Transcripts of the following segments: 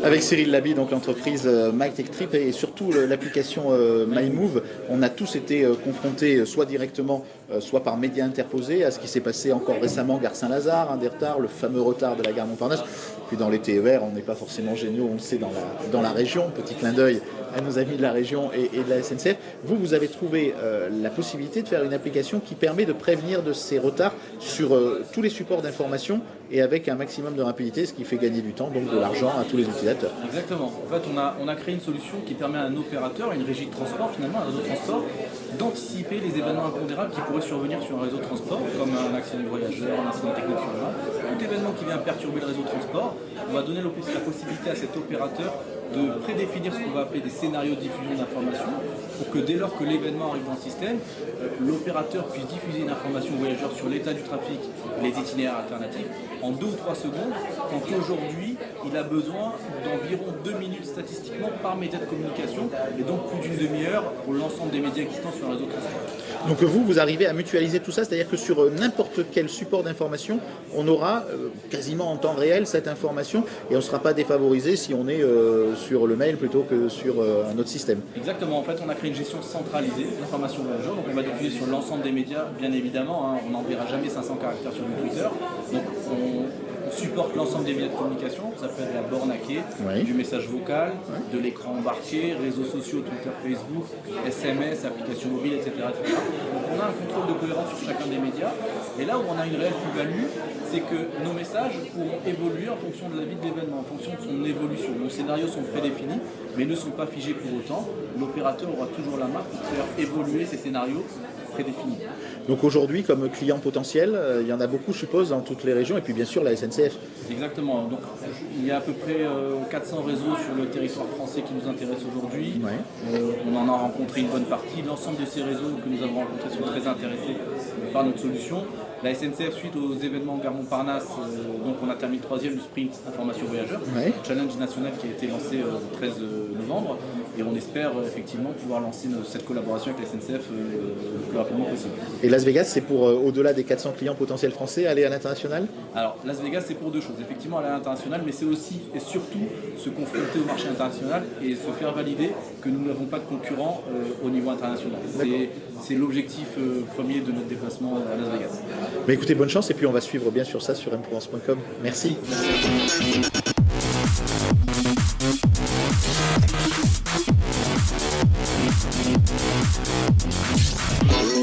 Avec Cyril Laby, donc l'entreprise MyTechTrip et surtout l'application MyMove, on a tous été confrontés soit directement, soit par médias interposés à ce qui s'est passé encore récemment gare Saint-Lazare, des retards, le fameux retard de la gare Montparnasse. Puis dans les TER, on n'est pas forcément géniaux, on le sait dans la région. Petit clin d'œil à nos amis de la région et de la SNCF. Vous avez trouvé la possibilité de faire une application qui permet de prévenir de ces retards sur tous les supports d'information et avec un maximum de rapidité, ce qui fait gagner du temps, donc de l'argent à tous les utilisateurs. Exactement. En fait, on a créé une solution qui permet à un opérateur, une régie de transport finalement, un réseau de transport, d'anticiper les événements impondérables qui pourraient survenir sur un réseau de transport, comme un accident de voyageur, un incident technique sur le voie. Tout événement qui vient perturber le réseau de transport, on va donner la possibilité à cet opérateur de prédéfinir ce qu'on va appeler des scénarios de diffusion d'informations pour que dès lors que l'événement arrive dans le système, l'opérateur puisse diffuser une information aux voyageurs sur l'état du trafic et les itinéraires alternatifs en 2 ou 3 secondes, quand aujourd'hui il a besoin d'environ 2 minutes statistiquement par média de communication et donc plus d'une demi-heure pour l'ensemble des médias existants sur un réseau de transport. Donc vous arrivez à mutualiser tout ça, c'est-à-dire que sur n'importe quel support d'information, on aura quasiment en temps réel cette information et on ne sera pas défavorisé si on est sur le mail plutôt que sur un autre système. Exactement, en fait on a créé une gestion centralisée d'informations voyageurs, donc on va diffuser sur l'ensemble des médias, bien évidemment, hein, on n'enverra jamais 500 caractères sur le Twitter, donc on supporte l'ensemble des médias de communication, ça peut être la borne à quai, du message vocal, de l'écran embarqué, réseaux sociaux, Twitter, Facebook, SMS, applications mobiles, etc., etc. Donc on a un contrôle de cohérence sur chacun des médias, et là où on a une réelle plus-value, c'est que nos messages pourront évoluer en fonction de la vie de l'événement, en fonction de son évolution. Nos scénarios sont prédéfinis, mais ne sont pas figés pour autant. L'opérateur aura toujours la main pour faire évoluer ces scénarios prédéfinis. Donc aujourd'hui, comme client potentiel, il y en a beaucoup, je suppose, dans toutes les régions, et puis bien sûr la SNCF. Exactement. Donc il y a à peu près 400 réseaux sur le territoire français qui nous intéressent aujourd'hui. On en a rencontré une bonne partie. L'ensemble de ces réseaux que nous avons rencontrés sont très intéressés par notre solution. La SNCF, suite aux événements gare Montparnasse, donc on a terminé 3e du sprint information voyageur, challenge national qui a été lancé le 13 novembre, et on espère effectivement pouvoir lancer cette collaboration avec la SNCF le plus rapidement possible. Et Las Vegas, c'est pour au-delà des 400 clients potentiels français, aller à l'international? Alors Las Vegas, c'est pour deux choses, effectivement aller à l'international, mais c'est aussi et surtout se confronter au marché international et se faire valider que nous n'avons pas de concurrents au niveau international. C'est l'objectif premier de notre déplacement à Las Vegas. Mais écoutez, bonne chance et puis on va suivre bien sûr ça sur mprovence.com. Merci.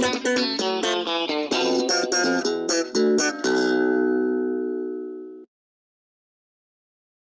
Merci.